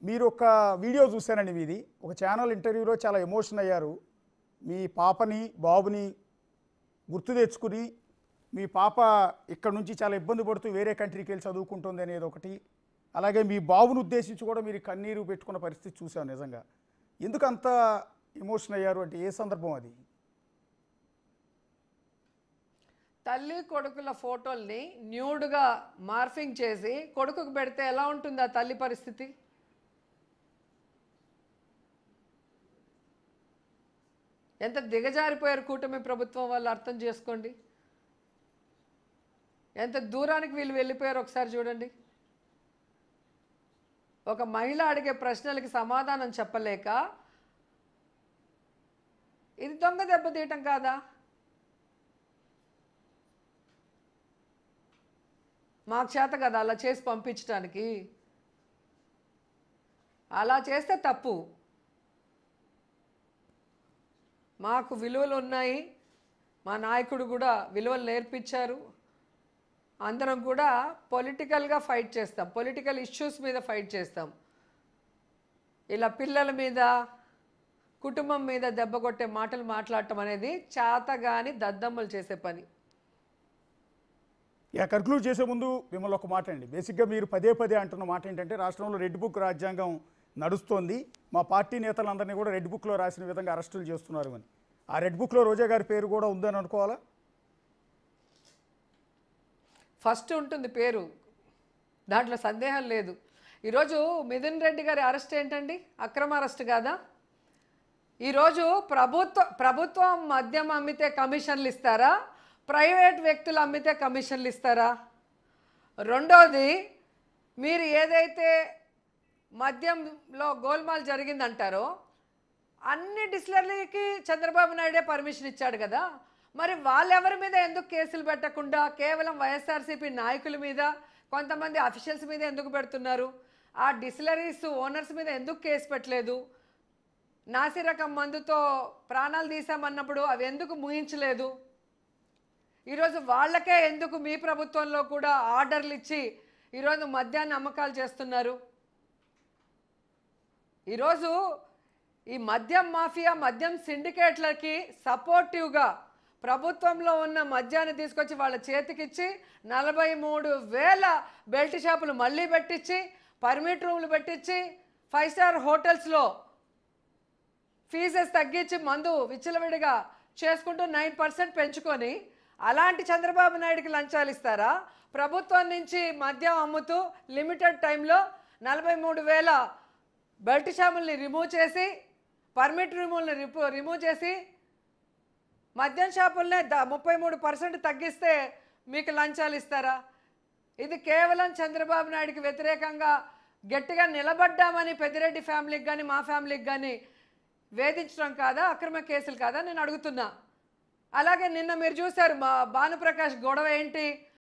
మీరు ఒక వీడియో చూశానండి మీది. ఒక ఛానల్ ఇంటర్వ్యూలో చాలా ఎమోషన్ అయ్యారు. మీ పాపని బాబుని గుర్తు తెచ్చుకుని మీ పాప ఇక్కడ నుంచి చాలా ఇబ్బంది పడుతూ వేరే కంట్రీకి వెళ్ళి చదువుకుంటుంది అనేది ఒకటి, అలాగే మీ బాబును ఉద్దేశించి కూడా మీరు కన్నీరు పెట్టుకున్న పరిస్థితి చూశాను. నిజంగా ఎందుకు అంత ఎమోషన్ అయ్యారు అంటే ఏ సందర్భం అది? తల్లి కొడుకుల ఫోటోల్ని న్యూడ్గా మార్ఫింగ్ చేసి కొడుకుకు పెడితే ఎలా ఉంటుంది ఆ తల్లి పరిస్థితి? ఎంత దిగజారిపోయారు కూటమి ప్రభుత్వం వాళ్ళు, అర్థం చేసుకోండి. ఎంత దూరానికి వీళ్ళు వెళ్ళిపోయారు ఒకసారి చూడండి. ఒక మహిళ అడిగే ప్రశ్నలకి సమాధానం చెప్పలేక ఇది దొంగ దెబ్బతీయటం కాదా? మాకు చేత కదా అలా చేసి పంపించడానికి. అలా చేస్తే తప్పు. మాకు విలువలు ఉన్నాయి, మా నాయకుడు కూడా విలువలు నేర్పించారు. అందరం కూడా పొలిటికల్గా ఫైట్ చేస్తాం, పొలిటికల్ ఇష్యూస్ మీద ఫైట్ చేస్తాం. ఇలా పిల్లల మీద కుటుంబం మీద దెబ్బ కొట్టే మాటలు మాట్లాడటం అనేది చేతగాని దద్దమ్మలు చేసే పని. కన్క్లూడ్ చేసే ముందు మిమ్మల్ని ఒక మాట అండి. బేసిక్గా మీరు పదే పదే అంటున్న మాట ఏంటంటే రాష్ట్రంలో రెడ్ బుక్ రాజ్యాంగం నడుస్తోంది, మా పార్టీ నేతలందరినీ కూడా రెడ్ బుక్లో రాసిన విధంగా అరెస్టులు చేస్తున్నారు అని. ఆ రెడ్ బుక్లో రోజా గారి పేరు కూడా ఉందని అనుకోవాలా? ఫస్ట్ ఉంటుంది పేరు, దాంట్లో సందేహం లేదు. ఈరోజు మిథున్ రెడ్డి గారి అరెస్ట్ ఏంటండి? అక్రమ అరెస్ట్ కాదా? ఈరోజు ప్రభుత్వం మద్యం అమ్మితే కమిషన్లు ఇస్తారా, ప్రైవేట్ వ్యక్తులు అమ్మితే కమిషన్లు ఇస్తారా? రెండోది, మీరు ఏదైతే మద్యంలో గోల్మాల్ జరిగిందంటారో అన్ని డిస్టిలరీకి చంద్రబాబు నాయుడే పర్మిషన్ ఇచ్చాడు కదా, మరి వాళ్ళెవరి మీద ఎందుకు కేసులు పెట్టకుండా కేవలం వైఎస్ఆర్సీపీ నాయకుల మీద, కొంతమంది అఫీషియల్స్ మీద ఎందుకు పెడుతున్నారు? ఆ డిస్టిలరీస్ ఓనర్స్ మీద ఎందుకు కేసు పెట్టలేదు? నాసిరకం మందుతో ప్రాణాలు తీసామన్నప్పుడు అవి ఎందుకు ముగించలేదు? ఈరోజు వాళ్ళకే ఎందుకు మీ ప్రభుత్వంలో కూడా ఆర్డర్లు ఇచ్చి ఈరోజు మద్యాన్ని అమ్మకాలు చేస్తున్నారు? ఈరోజు ఈ మద్యం మాఫియా, మద్యం సిండికేట్లకి సపోర్టివ్గా ప్రభుత్వంలో ఉన్న మద్యాన్ని తీసుకొచ్చి వాళ్ళ చేతికిచ్చి 43,000 బెల్ట్ షాపులు మళ్ళీ పెట్టించి, పర్మిట్ రూములు పెట్టించి, 5 స్టార్ హోటల్స్లో ఫీజెస్ తగ్గించి మందు విచ్చలవిడిగా చేసుకుంటూ 9% పెంచుకొని అలాంటి చంద్రబాబు నాయుడికి లంచాలు ఇస్తారా? ప్రభుత్వం నుంచి మద్యం అమ్ముతూ లిమిటెడ్ టైంలో 43,000 బెల్ట్ షాపుల్ని రిమూవ్ చేసి, పర్మిట్ రూముల్ని రిమూవ్ చేసి, మద్యం షాపుల్నే 33% తగ్గిస్తే మీకు లంచాలు ఇస్తారా? ఇది కేవలం చంద్రబాబు నాయుడికి వ్యతిరేకంగా గట్టిగా నిలబడ్డామని పెద్దిరెడ్డి ఫ్యామిలీకి కానీ మా ఫ్యామిలీకి కానీ వేధించడం కాదా? అక్రమ కేసులు కాదా? నేను అడుగుతున్నా. అలాగే నిన్న మీరు చూశారు మా భానుప్రకాష్ గొడవ ఏంటి?